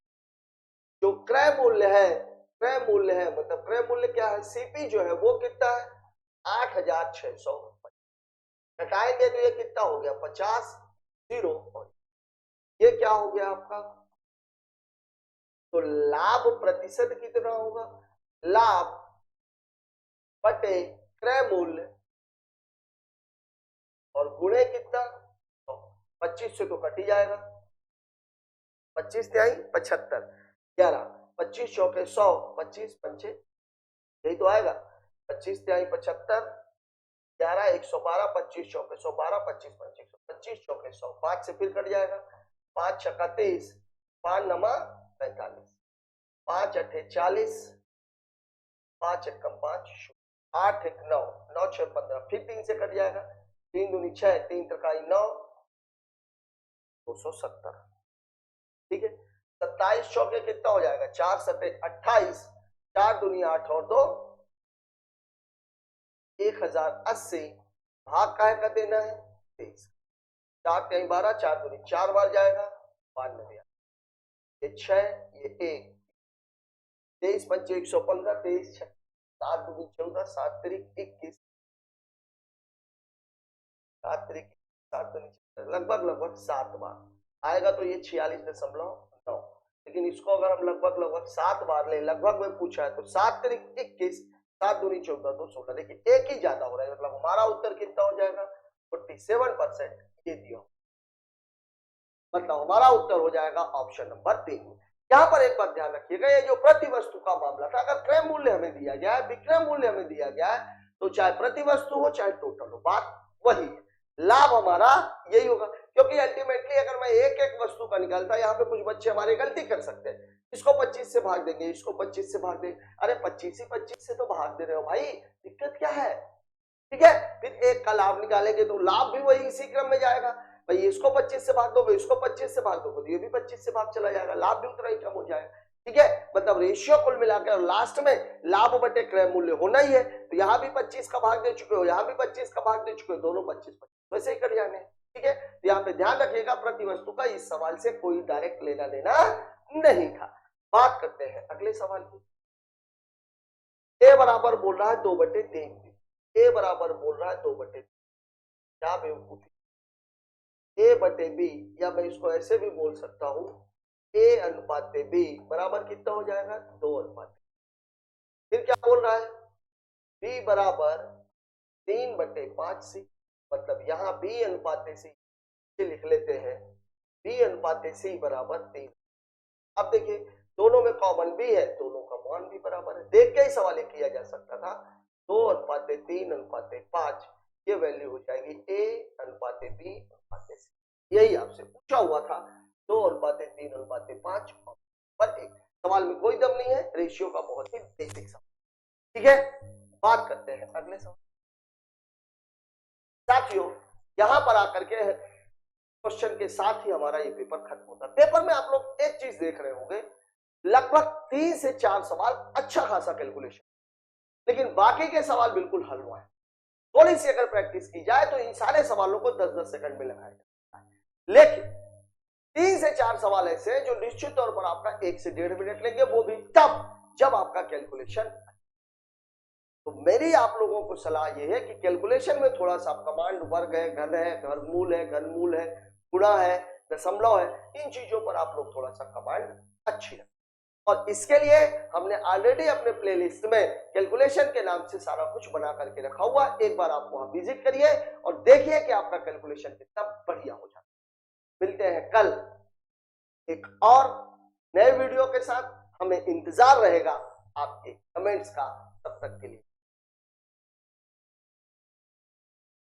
जो क्रय मूल्य है, मतलब क्रय मूल्य क्या है, सीपी जो है वो कितना है 8,600, घटाएंगे तो ये कितना हो गया 50 0, और ये क्या हो गया आपका, तो लाभ प्रतिशत कितना होगा, लाभ बटे क्रय मूल्य और गुणे कितना, 25 से तो कट ही जाएगा, 25 तिहाई 75, 11 25 चौके 100, 25 पंचे यही तो आएगा, 25 तिहाई 75, 11 112, 25 चौके 112, 25 पंचे 25 चौके 100, 5 से फिर कट जाएगा, 5 छक्का 30, 5 नमा 45, 5 अठे 40, 5 एकम 5, 8 1 9, 9 6 15, फिर 3 से कट जाएगा, 3 दूनी 6, 3 त्रिकाई 9, 270। ठीक है, 27 चौके कितना हो जाएगा, 4 सते 28, 4 दूनी 8 और 2 1080, भाग काहे का देना है 23, 4 3 12, 4 दूनी 4 बार जाएगा 92, ये 6 ये 1, 23 पंचे 115, 23 6, 7 दूनी 14, 7 3 21, 7 3 7 दूनी लगभग 7 बार आएगा, तो ये 46.9, लेकिन इसको अगर हम लगभग 7 बार ले, लगभग में पूछा है तो 7 3 21, 7 दूनी 14 2 16, देखिए एक ही ज्यादा हो रहा है, मतलब हमारा उत्तर कितना हो जाएगा 47%, ये दिया, मतलब हमारा उत्तर हो जाएगा ऑप्शन नंबर 3। यहाँ पर एक बात ध्यान रखिएगा, ये जो प्रति वस्तु का मामला था, अगर क्रय मूल्य हमें दिया गया है, विक्रय मूल्य हमें दिया गया है, तो चाहे प्रति वस्तु हो चाहे टोटल हो, बात वही है, लाभ हमारा यही होगा, क्योंकि अल्टीमेटली अगर मैं एक एक वस्तु का निकालता, यहाँ पे कुछ बच्चे हमारे गलती कर सकते हैं, इसको 25 से भाग देंगे, इसको 25 से भाग देंगे, अरे 25 ही 25 से तो भाग दे रहे हो भाई, दिक्कत क्या है। ठीक है, फिर एक का लाभ निकालेंगे तो लाभ भी वही इसी क्रम में जाएगा, भाई इसको 25 से भाग दोगे, इसको 25 से भाग दोगे, तो ये भी 25 से भाग चला जाएगा, लाभ भी उतना ही कम हो जाएगा। ठीक है, मतलब रेशियो कुल मिलाकर लास्ट में लाभ बटे क्रय मूल्य होना ही है, तो यहाँ भी 25 का भाग दे चुके हो, यहाँ भी 25 का भाग दे चुके हो, दोनों 25 वैसे ही कर जाने। ठीक है, तो यहाँ पे ध्यान रखिएगा, प्रति वस्तु का इस सवाल से कोई डायरेक्ट लेना देना नहीं था। बात करते हैं अगले सवाल की। ए बराबर बोल रहा है 2/3, ए बराबर बोल रहा है 2/3, क्या बेवकूफी, ए बटे बी, या मैं इसको ऐसे भी बोल सकता हूं ए अनुपात बी बराबर कितना हो जाएगा 2 अनुपात, फिर क्या बोल रहा है बी बराबर 3/5 सी, मतलब यहाँ बी अनुपात सी लिख लेते हैं, बी अनुपात सी बराबर 3। अब देखिए दोनों में कॉमन बी है, दोनों का मान भी बराबर है, देख के ही सवाल किया जा सकता था, 2:3:5 ये वैल्यू हो जाएगी ए अनुपात बी अनुपात सी, यही आपसे पूछा हुआ था, 2:3:5 पर एक, सवाल में कोई दम नहीं है, रेशियो का बहुत ही बेसिक सवाल। ठीक है, बात करते हैं अगले सवाल। साथियों यहां पर आकर के क्वेश्चन के साथ ही हमारा ये पेपर खत्म होता है। पेपर में आप लोग एक चीज देख रहे होंगे, लगभग 3 से 4 सवाल अच्छा खासा कैलकुलेशन, लेकिन बाकी के सवाल बिल्कुल हलवा है, थोड़ी सी अगर प्रैक्टिस की जाए तो इन सारे सवालों को 10-10 सेकंड में लगाया जा सकता है, लेकिन 3 से 4 सवाल ऐसे हैं जो निश्चित तौर पर आपका 1 से 1.5 मिनट लेंगे, वो भी तब जब आपका कैलकुलेशन तो मेरी आप लोगों को सलाह ये है कि कैलकुलेशन में थोड़ा सा कमांड, वर्ग है, घन है, वर्गमूल है, घनमूल है, गुणा है, दशमलव है, इन चीजों पर आप लोग थोड़ा सा कमांड अच्छी रखें। और इसके लिए हमने ऑलरेडी अपने प्लेलिस्ट में कैलकुलेशन के नाम से सारा कुछ बना करके रखा हुआ, एक बार आप वहां विजिट करिए और देखिए कि आपका कैलकुलेशन कितना बढ़िया हो जाता है। मिलते हैं कल एक और नए वीडियो के साथ, हमें इंतजार रहेगा आपके कमेंट्स का। तब तक के लिए